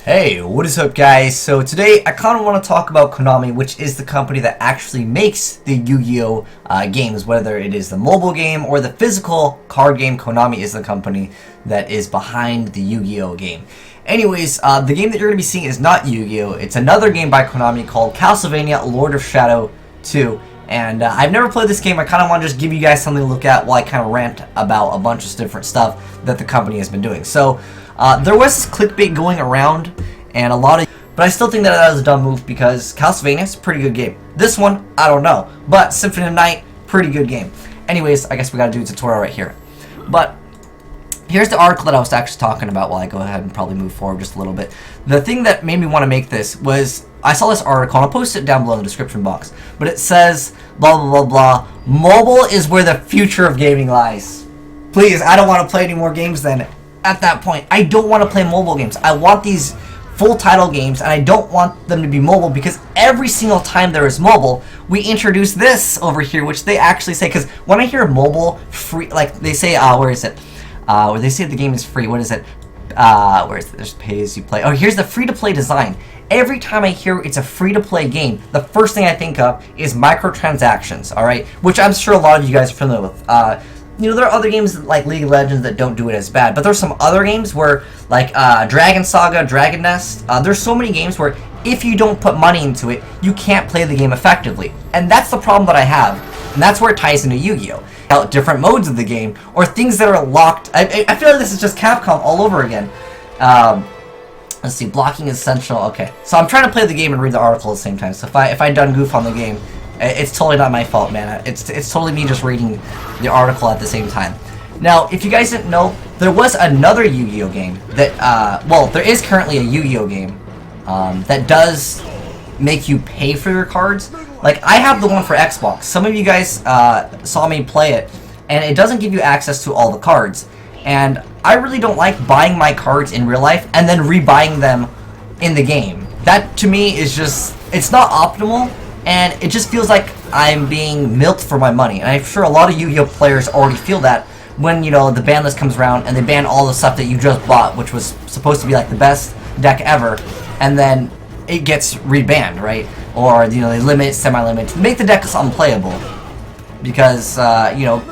Hey, what is up guys? So today I kind of want to talk about Konami, which is the company that actually makes the Yu-Gi-Oh! Games, whether it is the mobile game or the physical card game. Konami is the company that is behind the Yu-Gi-Oh! Game. Anyways, the game that you're going to be seeing is not Yu-Gi-Oh! It's another game by Konami called Castlevania Lord of Shadow 2. And I've never played this game. I kind of want to just give you guys something to look at while I kind of rant about a bunch of different stuff that the company has been doing. So there was this clickbait going around, and but I still think that was a dumb move because Castlevania is a pretty good game. This one, I don't know, but Symphony of Night, pretty good game. Anyways, I guess we gotta do a tutorial right here. But here's the article that I was actually talking about while I go ahead and probably move forward just a little bit. The thing that made me want to make this was, I saw this article, and I'll post it down below in the description box, but it says, blah, blah, blah, blah, mobile is where the future of gaming lies. Please, I don't want to play any more games then. At that point, I don't want to play mobile games. I want these full title games, and I don't want them to be mobile, because every single time there is mobile, we introduce this over here, which they actually say, because when I hear mobile, free, like they say, where is it? Where they say the game is free, what is it? Where is it? There's pay as you play. Oh, here's the free-to-play design. Every time I hear it's a free-to-play game, the first thing I think of is microtransactions, alright? Which I'm sure a lot of you guys are familiar with. You know, there are other games like League of Legends that don't do it as bad, but there's some other games where, like Dragon Saga, Dragon Nest, there's so many games where if you don't put money into it, you can't play the game effectively. And that's the problem that I have, and that's where it ties into Yu-Gi-Oh! Different modes of the game, or things that are locked. I feel like this is just Capcom all over again. Let's see, blocking is essential. Okay, so I'm trying to play the game and read the article at the same time, so if I done goof on the game, it's totally not my fault, man. It's totally me just reading the article at the same time. Now, if you guys didn't know, there was another Yu-Gi-Oh! Game that, well, there is currently a Yu-Gi-Oh! Game that does make you pay for your cards. Like, I have the one for Xbox. Some of you guys saw me play it, and it doesn't give you access to all the cards. And I really don't like buying my cards in real life and then rebuying them in the game. That, to me, is just, it's not optimal. And it just feels like I'm being milked for my money. And I'm sure a lot of Yu-Gi-Oh! Players already feel that when, you know, the ban list comes around and they ban all the stuff that you just bought, which was supposed to be like the best deck ever, and then it gets rebanned, right? Or, you know, they limit, semi-limit, make the deck unplayable. Because, you know,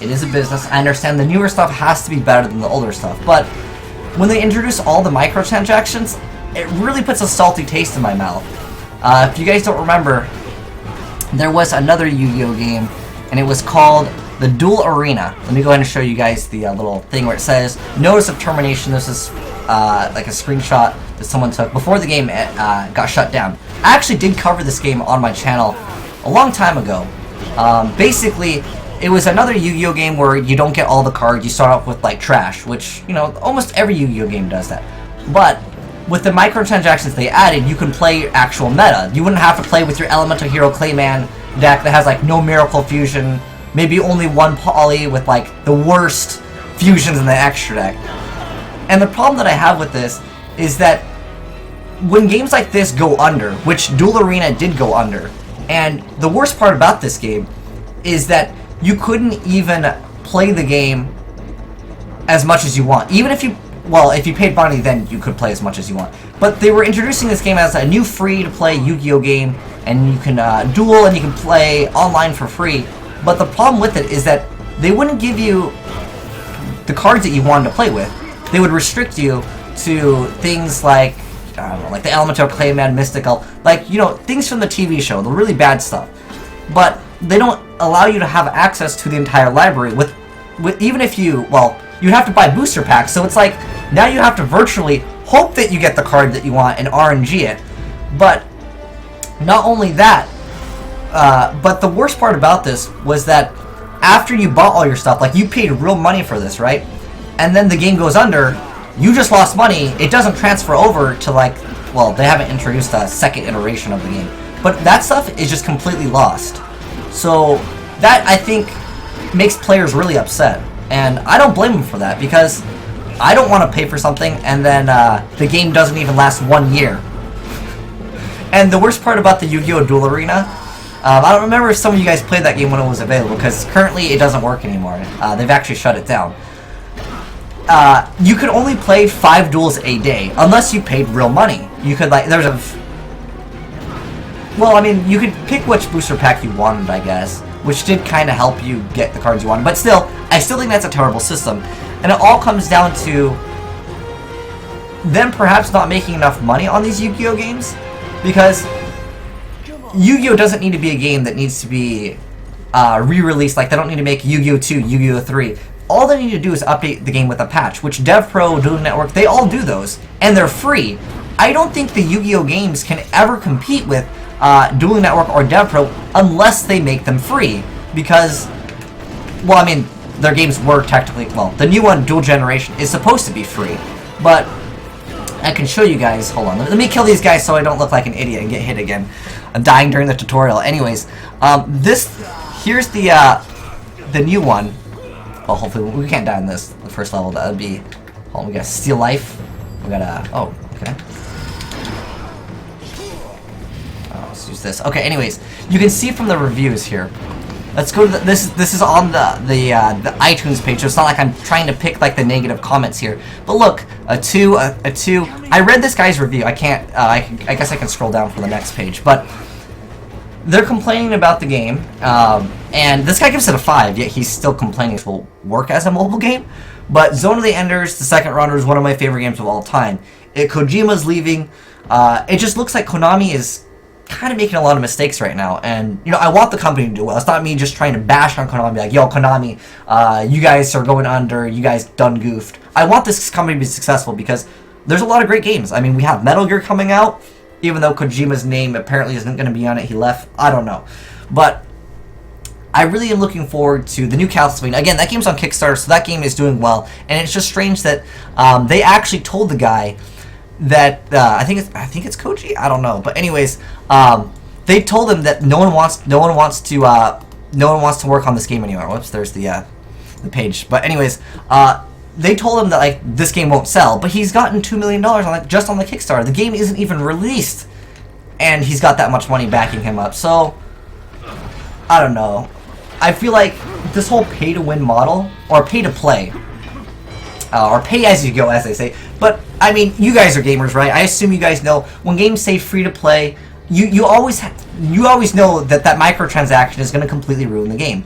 it is a business. I understand the newer stuff has to be better than the older stuff. But when they introduce all the microtransactions, it really puts a salty taste in my mouth. If you guys don't remember, there was another Yu-Gi-Oh! Game, and it was called the Duel Arena. Let me go ahead and show you guys the little thing where it says, Notice of Termination. This is like a screenshot that someone took before the game got shut down. I actually did cover this game on my channel a long time ago. Basically, it was another Yu-Gi-Oh! Game where you don't get all the cards. You start off with, like, trash, which, you know, almost every Yu-Gi-Oh! Game does that. But with the microtransactions they added, you can play actual meta. You wouldn't have to play with your Elemental Hero Clayman deck that has, like, no Miracle Fusion, maybe only one poly with, like, the worst fusions in the extra deck. And the problem that I have with this is that when games like this go under, which Duel Arena did go under, and the worst part about this game is that you couldn't even play the game as much as you want. Even if you, well, if you paid money, then you could play as much as you want. But they were introducing this game as a new free-to-play Yu-Gi-Oh! Game, and you can duel and you can play online for free. But the problem with it is that they wouldn't give you the cards that you wanted to play with. They would restrict you to things like, I don't know, like the Elemental Clayman, Mystical, like, you know, things from the TV show, the really bad stuff. But they don't allow you to have access to the entire library with even if you, well, you have to buy booster packs, so it's like, now you have to virtually hope that you get the card that you want and RNG it. But not only that, but the worst part about this was that after you bought all your stuff, like, you paid real money for this, right? And then the game goes under, you just lost money, it doesn't transfer over to, like, well, they haven't introduced a second iteration of the game. But that stuff is just completely lost. So that, I think, makes players really upset. And I don't blame them for that, because I don't want to pay for something and then the game doesn't even last 1 year. And the worst part about the Yu-Gi-Oh! Duel Arena, I don't remember if some of you guys played that game when it was available, because currently it doesn't work anymore. They've actually shut it down. you could only play 5 duels a day unless you paid real money. You could like there's a well, I mean, you could pick which booster pack you wanted, I guess, which did kind of help you get the cards you wanted. But still, I still think that's a terrible system, and it all comes down to them perhaps not making enough money on these Yu-Gi-Oh games, because Yu-Gi-Oh doesn't need to be a game that needs to be re-released. Like, they don't need to make Yu-Gi-Oh 2, Yu-Gi-Oh 3. All they need to do is update the game with a patch, which DevPro, Dueling Network, they all do those, and they're free. I don't think the Yu-Gi-Oh games can ever compete with Dueling Network or DevPro unless they make them free, because, well, I mean, their games were technically, well, the new one, Dual Generation, is supposed to be free, but I can show you guys, hold on, let me kill these guys so I don't look like an idiot and get hit again. I'm dying during the tutorial. Anyways, here's the new one. Oh, hopefully, we can't die in this, the first level. That would be, hold on, we gotta steal life. We gotta, oh, okay. Oh, let's use this. Okay, anyways, you can see from the reviews here. Let's go to this is on the iTunes page, so it's not like I'm trying to pick like the negative comments here. But look, a 2. I read this guy's review. I can't, I guess I can scroll down for the next page, but they're complaining about the game, and this guy gives it a 5, yet he's still complaining it will work as a mobile game. But Zone of the Enders, the second rounder, is one of my favorite games of all time. Kojima's leaving. It just looks like Konami is kind of making a lot of mistakes right now, and you know, I want the company to do well. It's not me just trying to bash on Konami, like, yo, Konami, you guys are going under, you guys done goofed. I want this company to be successful because there's a lot of great games. I mean, we have Metal Gear coming out, even though Kojima's name apparently isn't going to be on it. He left. I don't know. But I really am looking forward to the new Castlevania. Again, that game's on Kickstarter, so that game is doing well. And it's just strange that they actually told the guy that I think it's Koji. I don't know. But anyways, they told him that no one wants to work on this game anymore. Whoops, there's the page. But anyways, they told him that like this game won't sell, but he's gotten $2 million just on the Kickstarter. The game isn't even released, and he's got that much money backing him up. So I don't know. I feel like this whole pay-to-win model, or pay-to-play, or pay-as-you-go, as they say. But I mean, you guys are gamers, right? I assume you guys know when games say free-to-play, you always know that microtransaction is going to completely ruin the game.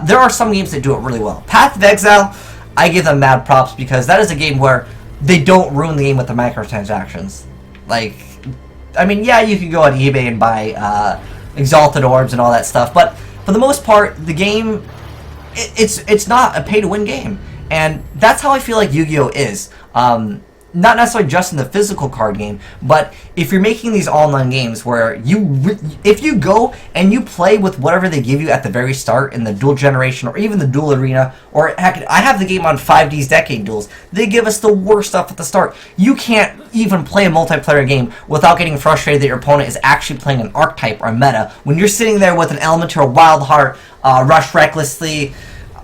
There are some games that do it really well. Path of Exile, I give them mad props because that is a game where they don't ruin the game with the microtransactions. Like, I mean, yeah, you can go on eBay and buy exalted orbs and all that stuff, but for the most part, the game, it's not a pay-to-win game, and that's how I feel like Yu-Gi-Oh is. Not necessarily just in the physical card game, but if you're making these online games where if you go and you play with whatever they give you at the very start in the Dual Generation or even the Duel Arena, or heck, I have the game on 5D's Decade Duels, they give us the worst stuff at the start. You can't even play a multiplayer game without getting frustrated that your opponent is actually playing an archetype or a meta, when you're sitting there with an Elemental, Wild Heart, Rush Recklessly,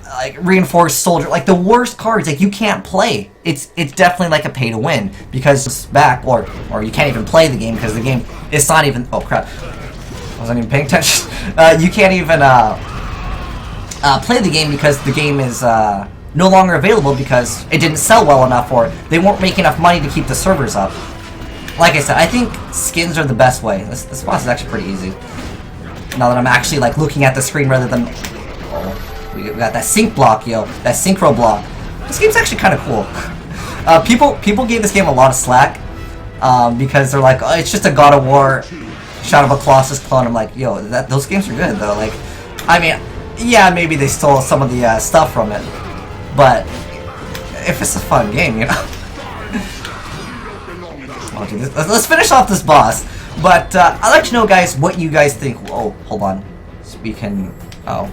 like Reinforced Soldier, like the worst cards, like you can't play. It's definitely like a pay to win because it's back, or you can't even play the game because the game is not even. Oh crap! I wasn't even paying attention. You can't even play the game because the game is no longer available because it didn't sell well enough, or they weren't making enough money to keep the servers up. Like I said, I think skins are the best way. This boss is actually pretty easy. Now that I'm actually like looking at the screen rather than. Oh. We got that sync block, yo. That synchro block. This game's actually kind of cool. People gave this game a lot of slack because they're like, oh, it's just a God of War, Shadow of a Colossus clone. I'm like, yo, those games are good though. Like, I mean, yeah, maybe they stole some of the stuff from it, but if it's a fun game, you know. Oh, dude, let's finish off this boss. But I'd like to know, guys, what you guys think. Oh, hold on. So we can. Oh.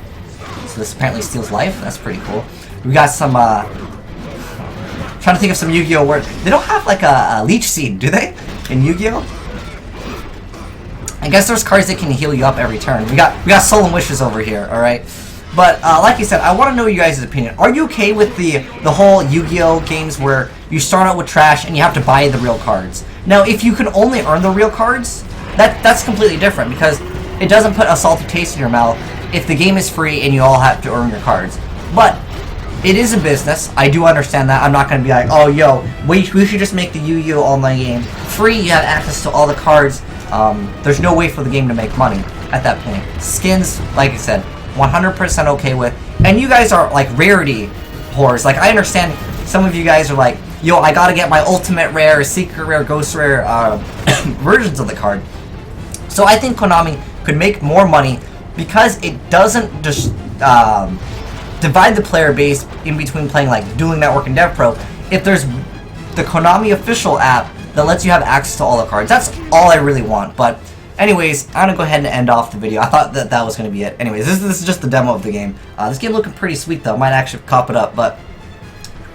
So this apparently steals life. That's pretty cool. We got some, trying to think of some Yu-Gi-Oh words. They don't have like a leech seed, do they? In Yu-Gi-Oh? I guess there's cards that can heal you up every turn. We got Solemn Wishes over here, alright? But, like I said, I want to know you guys' opinion. Are you okay with the whole Yu-Gi-Oh games where you start out with trash and you have to buy the real cards? Now, if you can only earn the real cards, that's completely different because it doesn't put a salty taste in your mouth if the game is free and you all have to earn your cards. But it is a business. I do understand that. I'm not going to be like, oh, yo, we should just make the Yu-Gi-Oh! Online game free. You have access to all the cards. There's no way for the game to make money at that point. Skins, like I said, 100% okay with. And you guys are like rarity whores. Like, I understand some of you guys are like, yo, I gotta get my ultimate rare, secret rare, ghost rare versions of the card. So I think Konami could make more money because it doesn't just divide the player base in between playing like Dueling Network and DevPro. If there's the Konami official app that lets you have access to all the cards, that's all I really want. But anyways, I'm gonna go ahead and end off the video. I thought that was gonna be it. Anyways, this is just the demo of the game. This game looking pretty sweet though. Might actually cop it up, but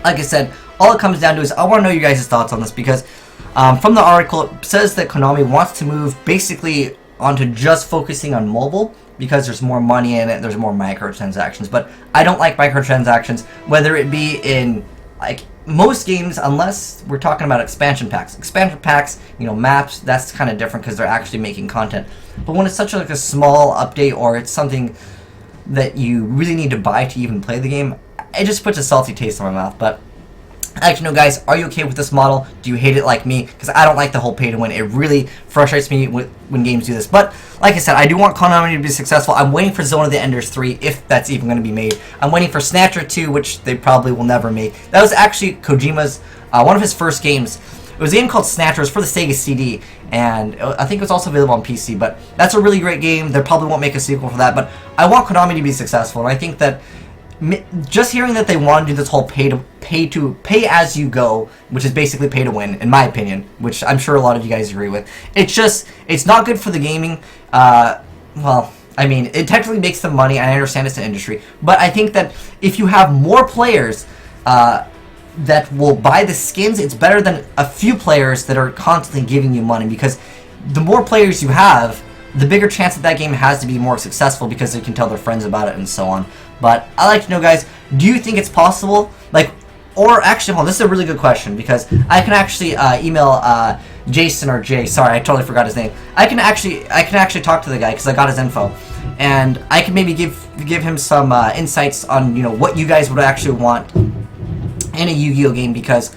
like I said, all it comes down to is I want to know you guys' thoughts on this because from the article it says that Konami wants to move basically onto just focusing on mobile because there's more money in it, there's more microtransactions. But I don't like microtransactions, whether it be in like most games, unless we're talking about expansion packs. Expansion packs, you know, maps, that's kind of different because they're actually making content. But when it's such like a small update or it's something that you really need to buy to even play the game, it just puts a salty taste in my mouth. But I'd like to know, guys, are you okay with this model? Do you hate it like me? Because I don't like the whole pay to win. It really frustrates me when games do this. But like I said, I do want Konami to be successful. I'm waiting for Zone of the Enders 3, if that's even going to be made. I'm waiting for Snatcher 2, which they probably will never make. That was actually Kojima's, one of his first games. It was a game called Snatcher. It was for the Sega CD, and I think it was also available on PC. But that's a really great game. They probably won't make a sequel for that. But I want Konami to be successful, and I think that just hearing that they want to do this whole pay as you go, which is basically pay to win, in my opinion, which I'm sure a lot of you guys agree with. It's not good for the gaming. Well, I mean, it technically makes them money, and I understand it's an industry, but I think that if you have more players that will buy the skins, it's better than a few players that are constantly giving you money, because the more players you have, the bigger chance that game has to be more successful because they can tell their friends about it and so on. But I'd like to know, guys, do you think it's possible? Like, or actually, hold on, this is a really good question because I can actually email Jason or Jay. Sorry, I totally forgot his name. I can actually talk to the guy because I got his info, and I can maybe give him some insights on, you know, what you guys would actually want in a Yu-Gi-Oh game, because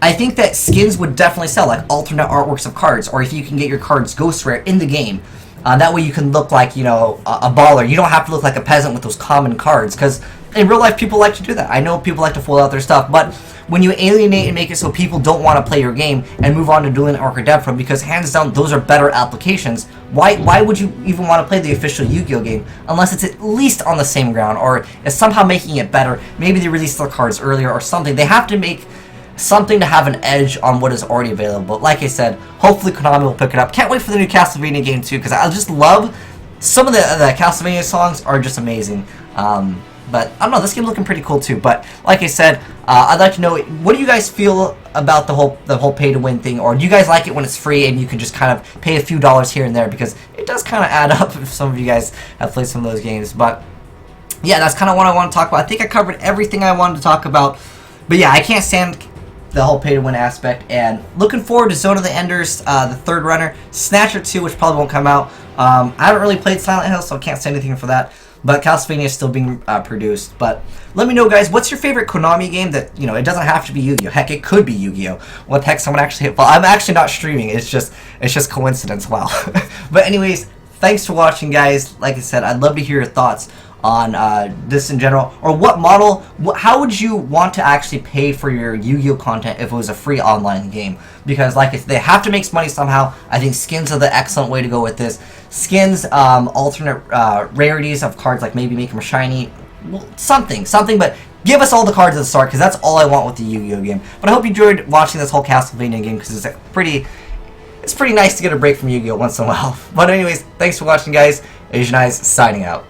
I think that skins would definitely sell, like alternate artworks of cards, or if you can get your cards ghost rare in the game. That way you can look like, you know, a baller. You don't have to look like a peasant with those common cards, because in real life people like to do that. I know people like to fold out their stuff, but when you alienate and make it so people don't want to play your game and move on to Dueling Network or DevPro, because hands down those are better applications, why would you even want to play the official Yu-Gi-Oh game unless it's at least on the same ground, or is somehow making it better? Maybe they released their cards earlier or something. They have to make something to have an edge on what is already available. Like I said, hopefully Konami will pick it up. Can't wait for the new Castlevania game too, because I just love some of the Castlevania songs are just amazing. But I don't know, this game's looking pretty cool too. But like I said, I'd like to know, what do you guys feel about the whole pay to win thing, or do you guys like it when it's free and you can just kind of pay a few dollars here and there, because it does kind of add up if some of you guys have played some of those games. But yeah, that's kind of what I want to talk about. I think I covered everything I wanted to talk about. But yeah, I can't stand the whole pay-to-win aspect, and looking forward to Zone of the Enders, the third runner, Snatcher 2, which probably won't come out. I haven't really played Silent Hill, so I can't say anything for that, but Castlevania is still being produced. But let me know, guys, what's your favorite Konami game that, you know, it doesn't have to be Yu-Gi-Oh! Heck, it could be Yu-Gi-Oh! What the heck, someone actually hit, well, I'm actually not streaming, it's just coincidence, wow. But anyways, thanks for watching, guys. Like I said, I'd love to hear your thoughts on this in general, or what model, how would you want to actually pay for your Yu-Gi-Oh content if it was a free online game? Because like, if they have to make money somehow, I think skins are the excellent way to go with this. Skins, alternate rarities of cards, like maybe make them shiny, well, something, but give us all the cards at the start, because that's all I want with the Yu-Gi-Oh game. But I hope you enjoyed watching this whole Castlevania game, because it's pretty nice to get a break from Yu-Gi-Oh once in a while. But anyways, thanks for watching, guys. Azneyes signing out.